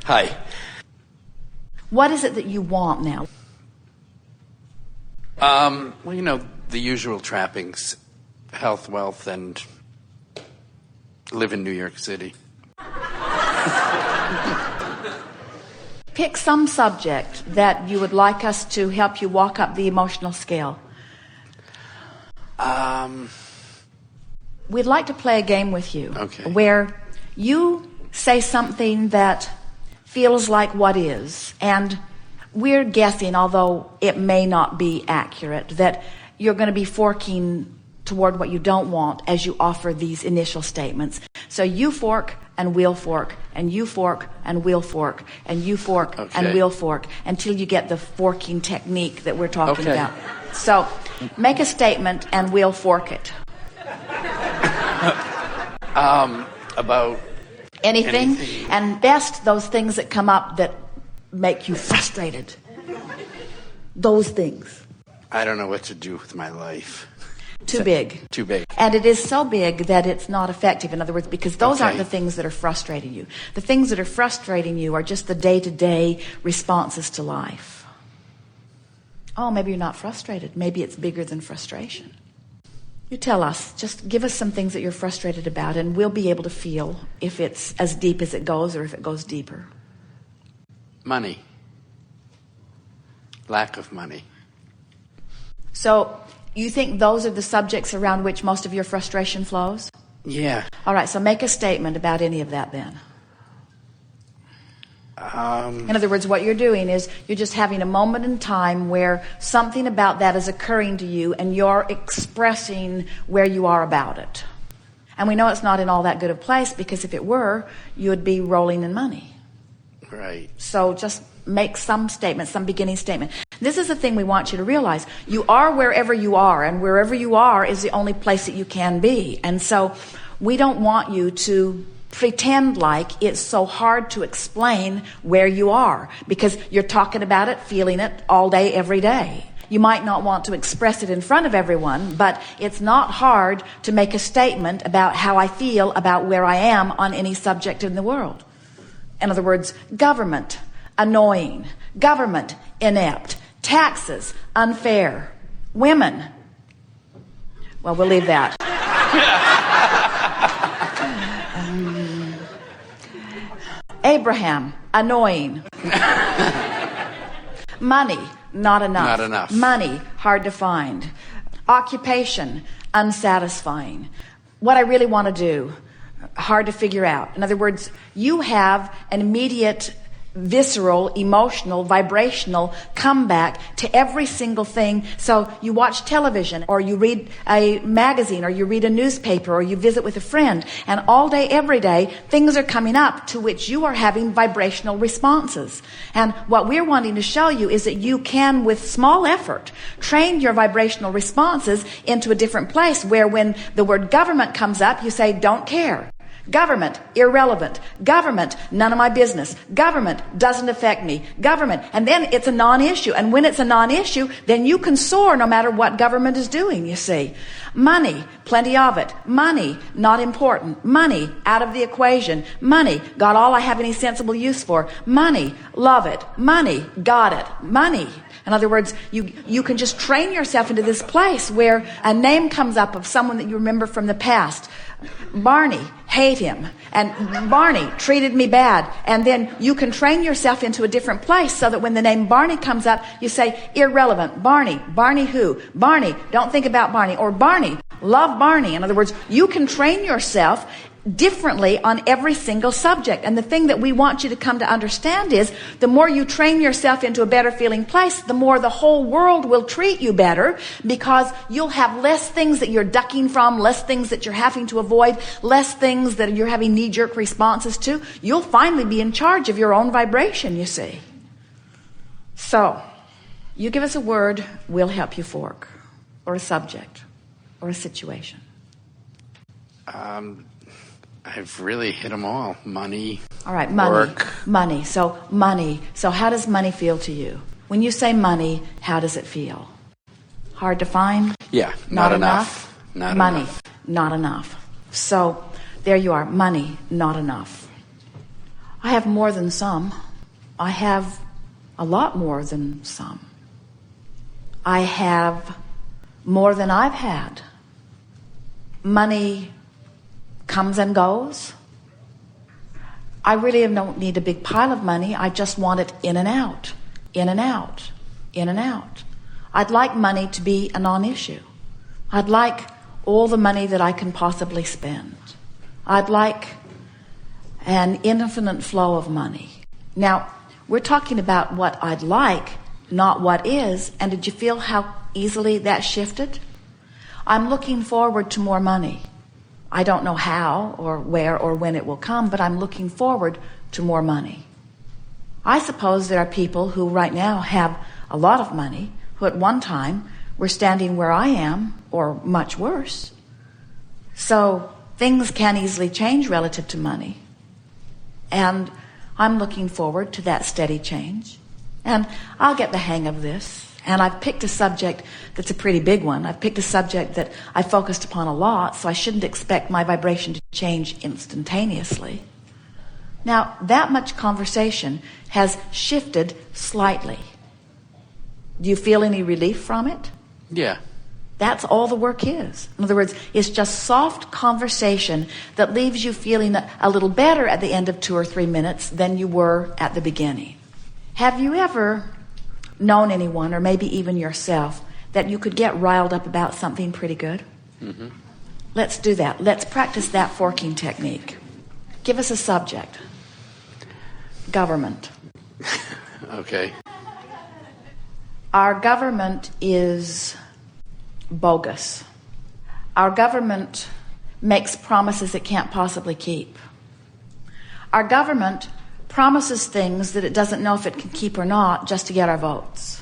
Hi. What is it that you want now? Well, you know, the usual trappings. Health, wealth, and live in New York City. Pick some subject that you would like us to help you walk up the emotional scale. We'd like to play a game with you. Okay. Where you say something that feels like what is, and we're guessing, although it may not be accurate, that you're going to be forking toward what you don't want as you offer these initial statements. So you fork and we'll fork, and you fork and we'll fork, and you fork and we'll fork, until you get the forking technique that we're talking about. So make a statement and we'll fork it. About anything, and best those things that come up that make you frustrated. Those things. I don't know what to do with my life. Too big. Too big. And it is so big that it's not effective. In other words, because those aren't the things that are frustrating you. The things that are frustrating you are just the day-to-day responses to life. Oh, maybe you're not frustrated. Maybe it's bigger than frustration. You tell us. Just give us some things that you're frustrated about, and we'll be able to feel if it's as deep as it goes or if it goes deeper. Money. Lack of money. So you think those are the subjects around which most of your frustration flows? Yeah. All right, so make a statement about any of that then. In other words, what you're doing is you're just having a moment in time where something about that is occurring to you, and you're expressing where you are about it. And we know it's not in all that good a place, because if it were, you would be rolling in money. Right. So just make some statement, some beginning statement. This is the thing we want you to realize. You are wherever you are, and wherever you are is the only place that you can be. And so we don't want you to pretend like it's so hard to explain where you are, because you're talking about it, feeling it all day, every day. You might not want to express it in front of everyone, but it's not hard to make a statement about how I feel about where I am on any subject in the world. In other words, government, annoying. Government, inept. Taxes, unfair. Women. Well, we'll leave that. Abraham, annoying. Money, not enough. Not enough. Money, hard to find. Occupation, unsatisfying. What I really want to do, hard to figure out. In other words, you have an immediate visceral, emotional, vibrational comeback to every single thing. So you watch television, or you read a magazine, or you read a newspaper, or you visit with a friend, and all day, every day, things are coming up to which you are having vibrational responses. And what we're wanting to show you is that you can, with small effort, train your vibrational responses into a different place, where when the word government comes up, you say, don't care. Government, irrelevant. Government, none of my business. Government doesn't affect me. Government, and then it's a non-issue. And when it's a non-issue, then you can soar no matter what government is doing, you see. Money, plenty of it. Money, not important. Money, out of the equation. Money, got all I have any sensible use for. Money, love it. Money, got it. Money. In other words, you can just train yourself into this place where a name comes up of someone that you remember from the past. Barney, hate him. And Barney treated me bad. And then you can train yourself into a different place so that when the name Barney comes up, you say, irrelevant. Barney. Barney who? Barney, don't think about Barney. Or Barney, love Barney. In other words, you can train yourself differently on every single subject. And the thing that we want you to come to understand is, the more you train yourself into a better feeling place, the more the whole world will treat you better, because you'll have less things that you're ducking from, less things that you're having to avoid, less things that you're having knee-jerk responses to. You'll finally be in charge of your own vibration, you see. So, you give us a word, we'll help you fork, or a subject, or a situation. I've really hit them all. Money. All right, money. Work. Money. So money. So how does money feel to you? When you say money, how does it feel? Hard to find? Yeah, not enough. Not money, enough. Not enough. So there you are. Money, not enough. I have more than some. I have a lot more than some. I have more than I've had. Money comes and goes. I really don't need a big pile of money. I just want it in and out, in and out, in and out. I'd like money to be a non-issue. I'd like all the money that I can possibly spend. I'd like an infinite flow of money. Now, we're talking about what I'd like, not what is. And did you feel how easily that shifted? I'm looking forward to more money. I don't know how or where or when it will come, but I'm looking forward to more money. I suppose there are people who right now have a lot of money, who at one time were standing where I am, or much worse. So things can easily change relative to money. And I'm looking forward to that steady change. And I'll get the hang of this. And I've picked a subject that's a pretty big one. I've picked a subject that I focused upon a lot, so I shouldn't expect my vibration to change instantaneously. Now, that much conversation has shifted slightly. Do you feel any relief from it? Yeah. That's all the work is. In other words, it's just soft conversation that leaves you feeling a little better at the end of 2 or 3 minutes than you were at the beginning. Have you ever known anyone, or maybe even yourself, that you could get riled up about something pretty good? Mm-hmm. Let's do that. Let's practice that forking technique. Give us a subject. Government. Okay. Our government is bogus. Our government makes promises it can't possibly keep. Our government promises things that it doesn't know if it can keep or not just to get our votes.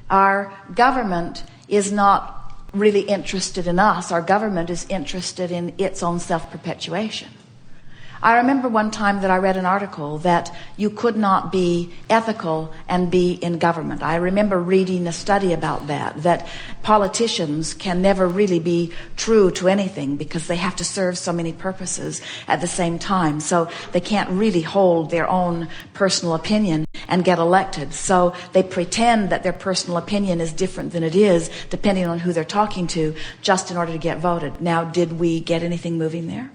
Our government is not really interested in us. Our government is interested in its own self-perpetuation. I remember one time that I read an article that you could not be ethical and be in government. I remember reading a study about that politicians can never really be true to anything because they have to serve so many purposes at the same time. So they can't really hold their own personal opinion and get elected. So they pretend that their personal opinion is different than it is, depending on who they're talking to, just in order to get voted. Now, did we get anything moving there?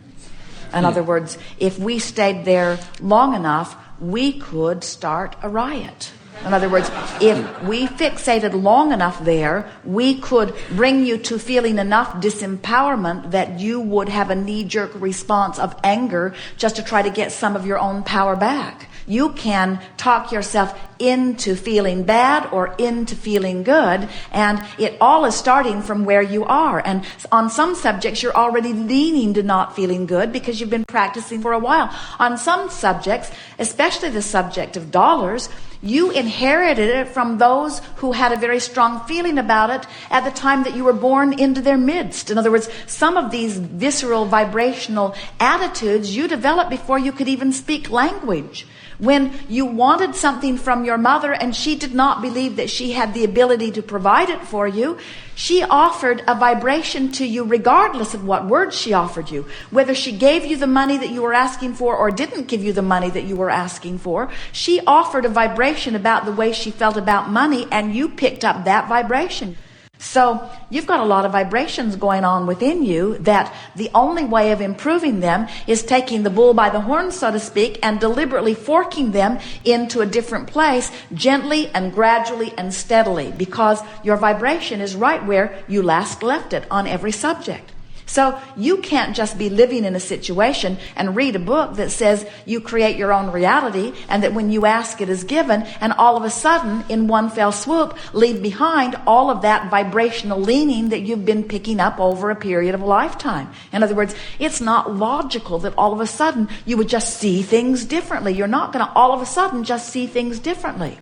In other words, if we stayed there long enough, we could start a riot. In other words, if we fixated long enough there, we could bring you to feeling enough disempowerment that you would have a knee-jerk response of anger just to try to get some of your own power back. You can talk yourself into feeling bad or into feeling good, and it all is starting from where you are. And on some subjects, you're already leaning to not feeling good because you've been practicing for a while. On some subjects, especially the subject of dollars, you inherited it from those who had a very strong feeling about it at the time that you were born into their midst. In other words, some of these visceral, vibrational attitudes you developed before you could even speak language. When you wanted something from your mother and she did not believe that she had the ability to provide it for you, she offered a vibration to you regardless of what words she offered you. Whether she gave you the money that you were asking for or didn't give you the money that you were asking for, she offered a vibration about the way she felt about money, and you picked up that vibration. So you've got a lot of vibrations going on within you that the only way of improving them is taking the bull by the horns, so to speak, and deliberately forking them into a different place, gently and gradually and steadily, because your vibration is right where you last left it on every subject. So you can't just be living in a situation and read a book that says you create your own reality and that when you ask it is given, and all of a sudden in one fell swoop leave behind all of that vibrational leaning that you've been picking up over a period of a lifetime. In other words, it's not logical that all of a sudden you would just see things differently. You're not going to all of a sudden just see things differently.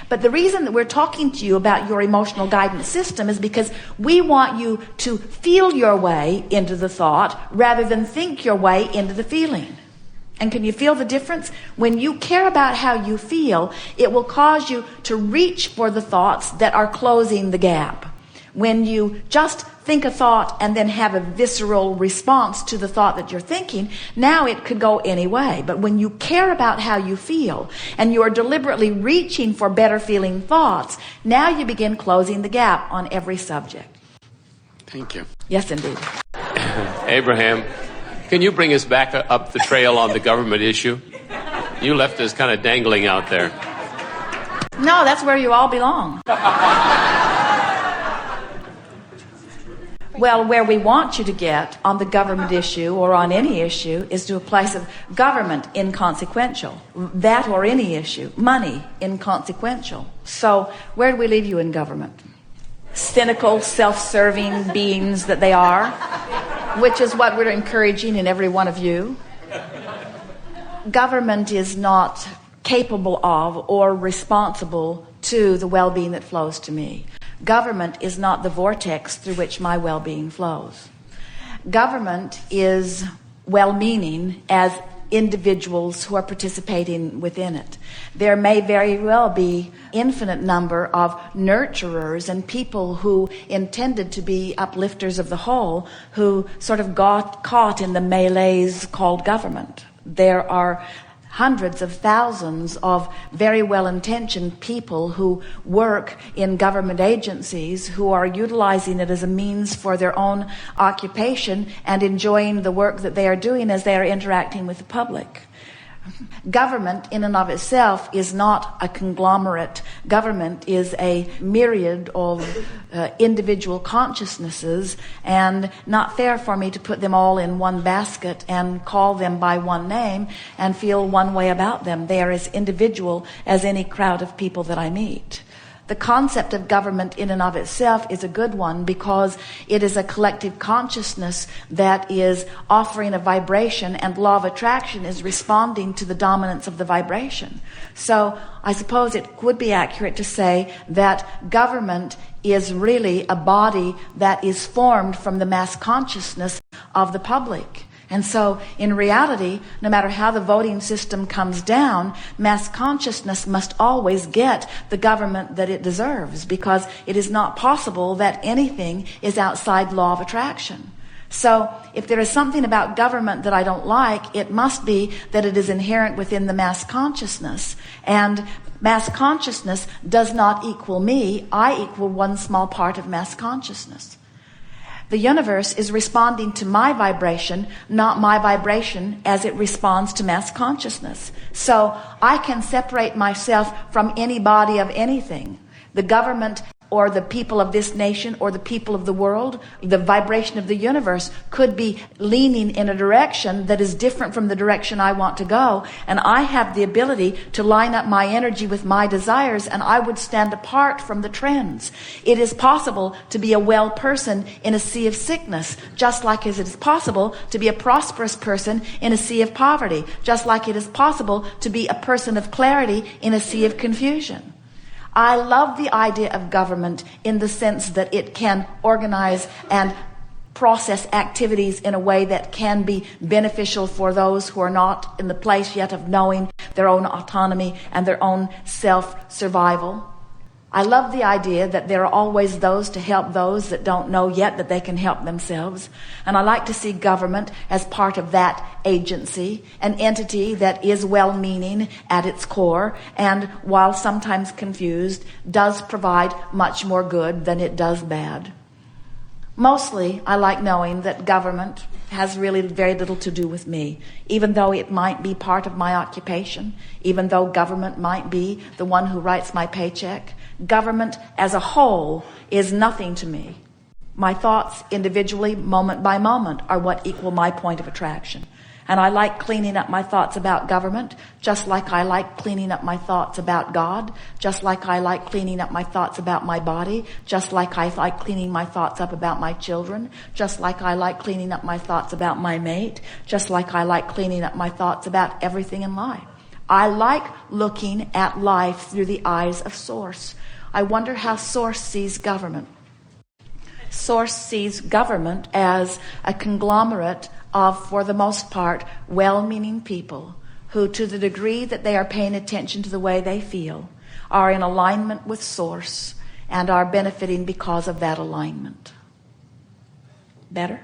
But the reason that we're talking to you about your emotional guidance system is because we want you to feel your way into the thought rather than think your way into the feeling. And can you feel the difference? When you care about how you feel, it will cause you to reach for the thoughts that are closing the gap. When you just think a thought and then have a visceral response to the thought that you're thinking, now it could go any way. But when you care about how you feel and you are deliberately reaching for better feeling thoughts, now you begin closing the gap on every subject. Thank you. Yes, indeed. Abraham, can you bring us back up the trail on the government issue? You left us kind of dangling out there. No, that's where you all belong. Well, where we want you to get on the government issue or on any issue is to a place of government inconsequential. That or any issue. Money inconsequential. So where do we leave you in government? Cynical, self-serving beings that they are, which is what we're encouraging in every one of you. Government is not capable of or responsible to the well-being that flows to me. Government is not the vortex through which my well-being flows. Government is well-meaning as individuals who are participating within it. There may very well be infinite number of nurturers and people who intended to be uplifters of the whole who sort of got caught in the melees called government. There are hundreds of thousands of very well-intentioned people who work in government agencies who are utilizing it as a means for their own occupation and enjoying the work that they are doing as they are interacting with the public. Government in and of itself is not a conglomerate. Government is a myriad of individual consciousnesses, and not fair for me to put them all in one basket and call them by one name and feel one way about them. They are as individual as any crowd of people that I meet. The concept of government in and of itself is a good one because it is a collective consciousness that is offering a vibration, and law of attraction is responding to the dominance of the vibration. So I suppose it would be accurate to say that government is really a body that is formed from the mass consciousness of the public. And so, in reality, no matter how the voting system comes down, mass consciousness must always get the government that it deserves, because it is not possible that anything is outside law of attraction. So, if there is something about government that I don't like, it must be that it is inherent within the mass consciousness. And mass consciousness does not equal me. I equal one small part of mass consciousness. The universe is responding to my vibration, not my vibration as it responds to mass consciousness. So I can separate myself from any body of anything. The government or the people of this nation or the people of the world, the vibration of the universe could be leaning in a direction that is different from the direction I want to go. And I have the ability to line up my energy with my desires, and I would stand apart from the trends. It is possible to be a well person in a sea of sickness, just like as it is possible to be a prosperous person in a sea of poverty, just like it is possible to be a person of clarity in a sea of confusion. I love the idea of government in the sense that it can organize and process activities in a way that can be beneficial for those who are not in the place yet of knowing their own autonomy and their own self-survival. I love the idea that there are always those to help those that don't know yet that they can help themselves. And I like to see government as part of that agency, an entity that is well-meaning at its core, and while sometimes confused, does provide much more good than it does bad. Mostly, I like knowing that government has really very little to do with me, even though it might be part of my occupation, even though government might be the one who writes my paycheck. Government as a whole is nothing to me. My thoughts individually, moment by moment, are what equal my point of attraction. And I like cleaning up my thoughts about government, just like I like cleaning up my thoughts about God, just like I like cleaning up my thoughts about my body, just like I like cleaning my thoughts up about my children, just like I like cleaning up my thoughts about my mate, just like I like cleaning up my thoughts about everything in life. I like looking at life through the eyes of Source. I wonder how Source sees government. Source sees government as a conglomerate of, for the most part, well-meaning people who, to the degree that they are paying attention to the way they feel, are in alignment with Source and are benefiting because of that alignment. Better?